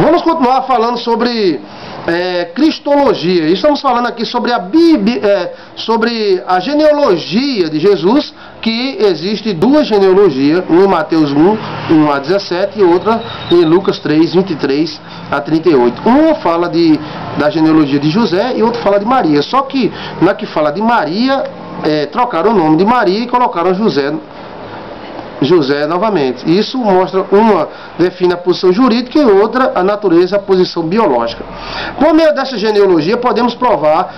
Vamos continuar falando sobre cristologia. Estamos falando aqui sobre a Bíblia, sobre a genealogia de Jesus, que existe duas genealogias, uma em Mateus 1, 1 a 17, e outra em Lucas 3, 23 a 38. Uma fala da genealogia de José e outra fala de Maria. Só que na que fala de Maria, trocaram o nome de Maria e colocaram José novamente. Isso mostra, uma define a posição jurídica e outra a natureza, a posição biológica. Por meio dessa genealogia podemos provar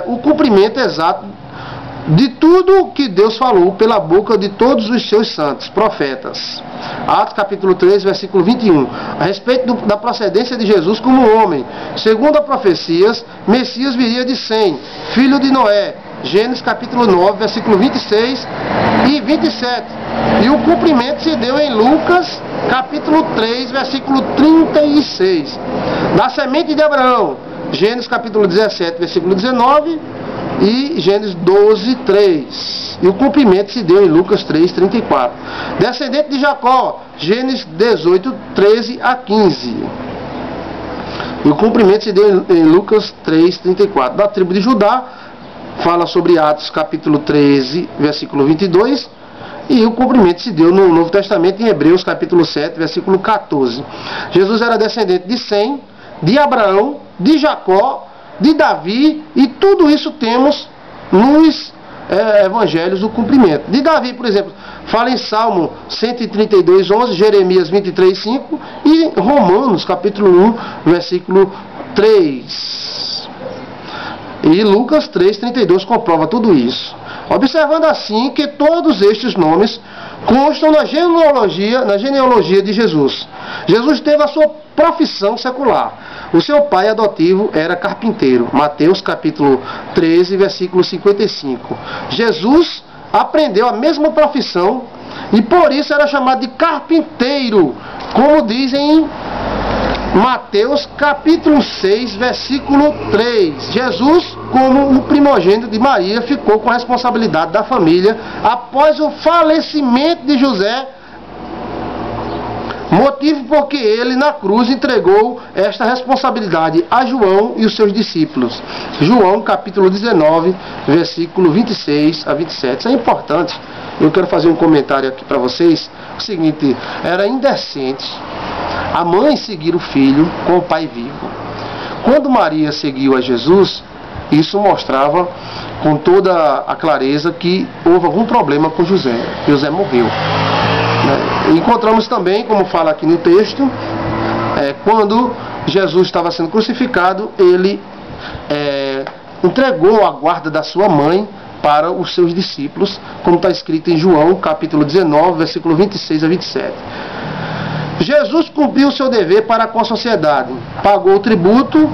o cumprimento exato de tudo que Deus falou pela boca de todos os seus santos, profetas. Atos capítulo 3, versículo 21. A respeito da procedência de Jesus como homem. Segundo as profecias, Messias viria de Sem, filho de Noé. Gênesis capítulo 9, versículo 26 e 27. E o cumprimento se deu em Lucas capítulo 3, versículo 36. Da semente de Abraão. Gênesis capítulo 17, versículo 19 e Gênesis 12, 3. E o cumprimento se deu em Lucas 3, 34. Descendente de Jacó. Gênesis 18, 13 a 15. E o cumprimento se deu em Lucas 3, 34. Da tribo de Judá, fala sobre Atos capítulo 13, versículo 22. E o cumprimento se deu no Novo Testamento em Hebreus capítulo 7, versículo 14. Jesus era descendente de Sem, de Abraão, de Jacó, de Davi, e tudo isso temos nos evangelhos o cumprimento. De Davi, por exemplo, fala em Salmo 132, 11, Jeremias 23, 5 e Romanos capítulo 1, versículo 3. E Lucas 3, 32 comprova tudo isso. Observando assim que todos estes nomes constam na genealogia de Jesus. Jesus teve a sua profissão secular. O seu pai adotivo era carpinteiro. Mateus capítulo 13, versículo 55. Jesus aprendeu a mesma profissão e por isso era chamado de carpinteiro, como dizem em Mateus capítulo 6, versículo 3. Jesus, como o primogênito de Maria, ficou com a responsabilidade da família após o falecimento de José, motivo porque ele na cruz entregou esta responsabilidade a João e os seus discípulos. João capítulo 19, versículo 26 a 27. Isso é importante. Eu quero fazer um comentário aqui para vocês. O seguinte: era indecente a mãe seguir o filho com o pai vivo. Quando Maria seguiu a Jesus, isso mostrava com toda a clareza que houve algum problema com José. José morreu. Encontramos também, como fala aqui no texto, quando Jesus estava sendo crucificado, ele entregou a guarda da sua mãe para os seus discípulos, como está escrito em João capítulo 19, versículo 26 a 27. Jesus cumpriu o seu dever para com a sociedade, pagou o tributo,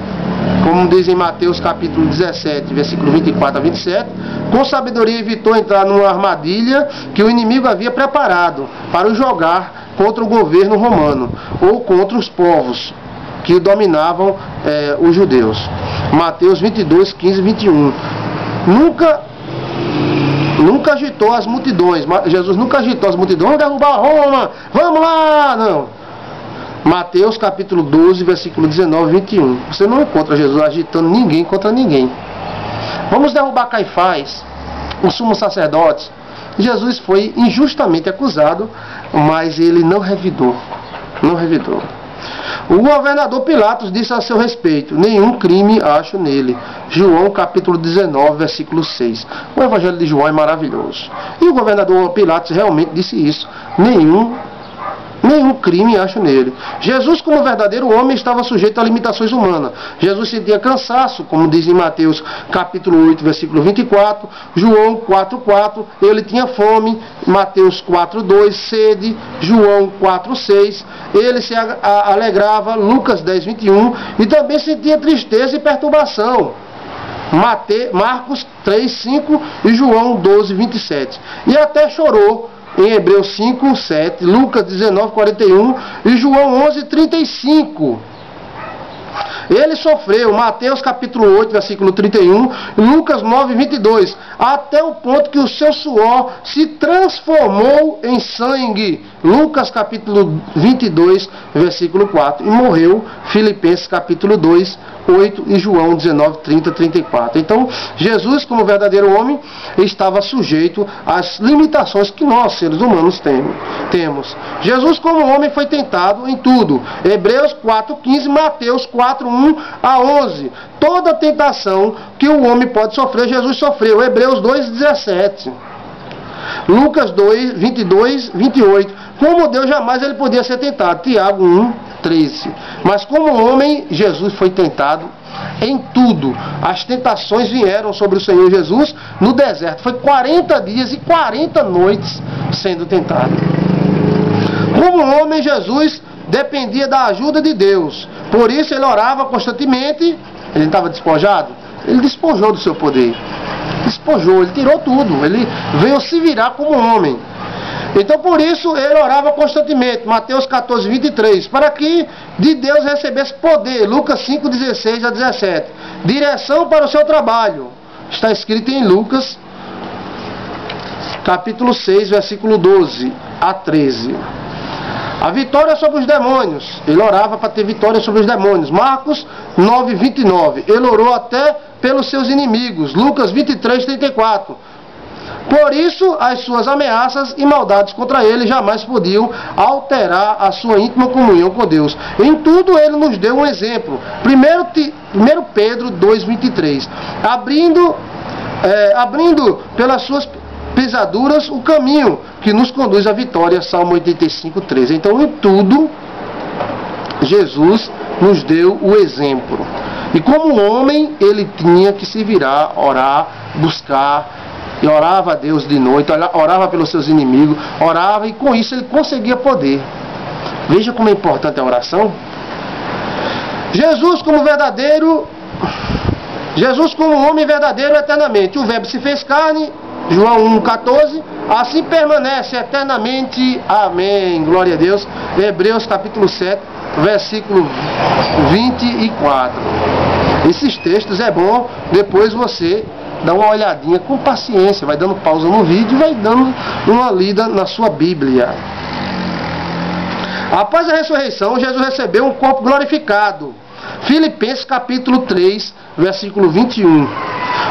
como diz em Mateus capítulo 17, versículo 24 a 27, com sabedoria evitou entrar numa armadilha que o inimigo havia preparado para o jogar contra o governo romano, ou contra os povos que dominavam os judeus. Mateus 22, 15 e 21. Nunca agitou as multidões. Jesus nunca agitou as multidões. Vamos derrubar Roma, vamos lá! Não. Mateus capítulo 12, versículo 19 e 21. Você não encontra Jesus agitando ninguém contra ninguém. Vamos derrubar Caifás, o sumo sacerdote. Jesus foi injustamente acusado, mas ele não revidou. Não revidou. O governador Pilatos disse a seu respeito: nenhum crime acho nele. João capítulo 19, versículo 6. O evangelho de João é maravilhoso. E o governador Pilatos realmente disse isso: nenhum crime acho nele. Jesus, como verdadeiro homem, estava sujeito a limitações humanas. Jesus sentia cansaço, como diz em Mateus capítulo 8, versículo 24, João 4:4, ele tinha fome, Mateus 4:2, sede, João 4:6, ele se alegrava, Lucas 10:21, e também sentia tristeza e perturbação, Marcos 3:5 e João 12:27, e até chorou em Hebreus 5, 7, Lucas 19, 41 e João 11, 35. Ele sofreu, Mateus capítulo 8, versículo 31, Lucas 9, 22, até o ponto que o seu suor se transformou em sangue, Lucas capítulo 22, versículo 4, e morreu, Filipenses capítulo 2, 8 e João 19, 30, 34. Então, Jesus, como verdadeiro homem, estava sujeito às limitações que nós, seres humanos, temos. Jesus, como homem, foi tentado em tudo. Hebreus 4:15, Mateus 4:1 a 11. Toda tentação que o homem pode sofrer, Jesus sofreu. Hebreus 2:17. Lucas 2, 22, 28. Como Deus, jamais ele podia ser tentado. Tiago 1:13. Mas como homem, Jesus foi tentado em tudo. As tentações vieram sobre o Senhor Jesus no deserto. Foi 40 dias e 40 noites sendo tentado. Como homem, Jesus dependia da ajuda de Deus. Por isso ele orava constantemente. Ele estava despojado? Ele despojou do seu poder. Despojou, ele tirou tudo. Ele veio se virar como homem. Então por isso ele orava constantemente. Mateus 14, 23. Para que de Deus recebesse poder. Lucas 5, 16 a 17. Direção para o seu trabalho. Está escrito em Lucas capítulo 6, versículo 12 a 13. A vitória sobre os demônios. Ele orava para ter vitória sobre os demônios. Marcos 9, 29. Ele orou até pelos seus inimigos. Lucas 23, 34. Por isso, as suas ameaças e maldades contra ele jamais podiam alterar a sua íntima comunhão com Deus. Em tudo ele nos deu um exemplo. 1 Pedro 2, 23. Abrindo pelas suas pisaduras o caminho que nos conduz à vitória. Salmo 85, 13. Então, em tudo, Jesus nos deu o exemplo. E como homem, ele tinha que se virar, orar, buscar. E orava a Deus de noite, orava pelos seus inimigos, orava e com isso ele conseguia poder. Veja como é importante a oração. Jesus como homem verdadeiro eternamente. O verbo se fez carne, João 1,14, assim permanece eternamente. Amém. Glória a Deus. Hebreus capítulo 7, versículo 24. Esses textos é bom depois você dá uma olhadinha com paciência, vai dando pausa no vídeo e vai dando uma lida na sua Bíblia. Após a ressurreição, Jesus recebeu um corpo glorificado. Filipenses capítulo 3, versículo 21.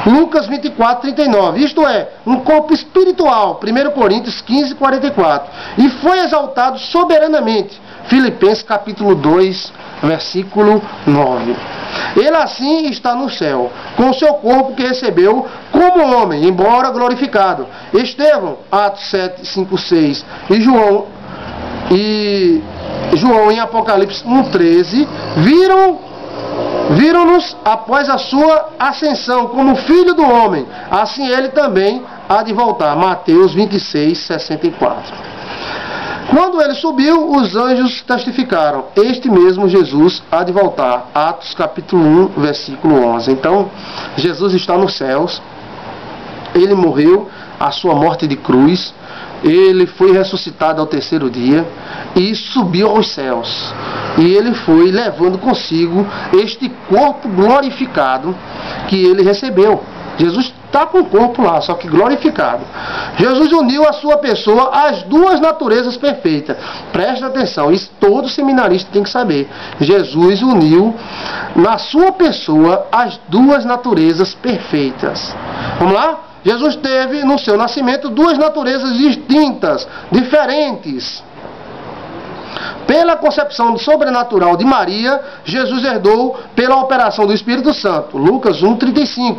Lucas 24, 39. Isto é, um corpo espiritual. 1 Coríntios 15, 44. E foi exaltado soberanamente. Filipenses capítulo 2, versículo 9. Ele assim está no céu, com o seu corpo que recebeu como homem, embora glorificado. Estevão, Atos 7, 5, 6, e João em Apocalipse 1, 13, viram-nos após a sua ascensão como filho do homem. Assim ele também há de voltar. Mateus 26, 64. Quando ele subiu, os anjos testificaram. Este mesmo Jesus há de voltar. Atos capítulo 1, versículo 11. Então, Jesus está nos céus. Ele morreu a sua morte de cruz. Ele foi ressuscitado ao terceiro dia e subiu aos céus. E ele foi levando consigo este corpo glorificado que ele recebeu. Jesus está com o corpo lá, só que glorificado. Jesus uniu a sua pessoa às duas naturezas perfeitas. Presta atenção, isso todo seminarista tem que saber. Jesus uniu na sua pessoa as duas naturezas perfeitas. Vamos lá? Jesus teve no seu nascimento duas naturezas distintas, diferentes. Pela concepção sobrenatural de Maria, Jesus herdou pela operação do Espírito Santo. Lucas 1,35.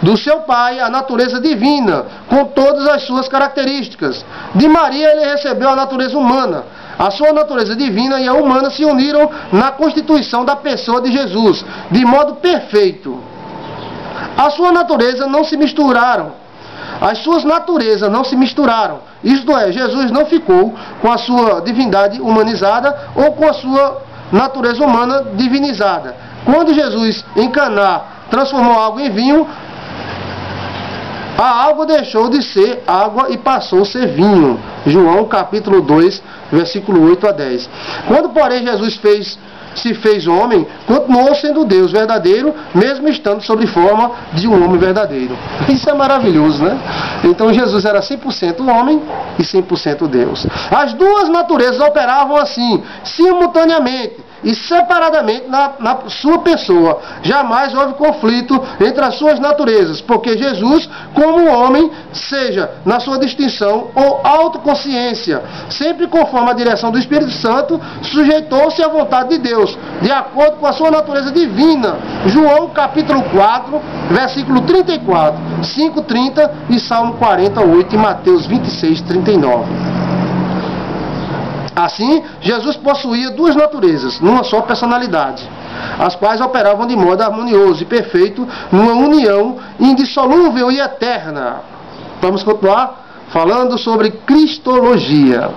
Do seu pai, a natureza divina, com todas as suas características. De Maria, ele recebeu a natureza humana. A sua natureza divina e a humana se uniram na constituição da pessoa de Jesus, de modo perfeito. A sua natureza não se misturaram. As suas naturezas não se misturaram. Isto é, Jesus não ficou com a sua divindade humanizada ou com a sua natureza humana divinizada. Quando Jesus, em Caná, transformou água em vinho, a água deixou de ser água e passou a ser vinho. João capítulo 2, versículo 8 a 10. Quando, porém, Jesus fez se fez homem, continuou sendo Deus verdadeiro, mesmo estando sob forma de um homem verdadeiro. Isso é maravilhoso, né? Então Jesus era 100% homem e 100% Deus. As duas naturezas operavam assim, simultaneamente e separadamente na sua pessoa. Jamais houve conflito entre as suas naturezas, porque Jesus, como homem, seja na sua distinção ou autoconsciência, sempre conforme a direção do Espírito Santo, sujeitou-se à vontade de Deus, de acordo com a sua natureza divina. João capítulo 4, versículo 34, 5:30 e Salmo 48 e Mateus 26, 39. Assim, Jesus possuía duas naturezas, numa só personalidade, as quais operavam de modo harmonioso e perfeito, numa união indissolúvel e eterna. Vamos continuar falando sobre cristologia.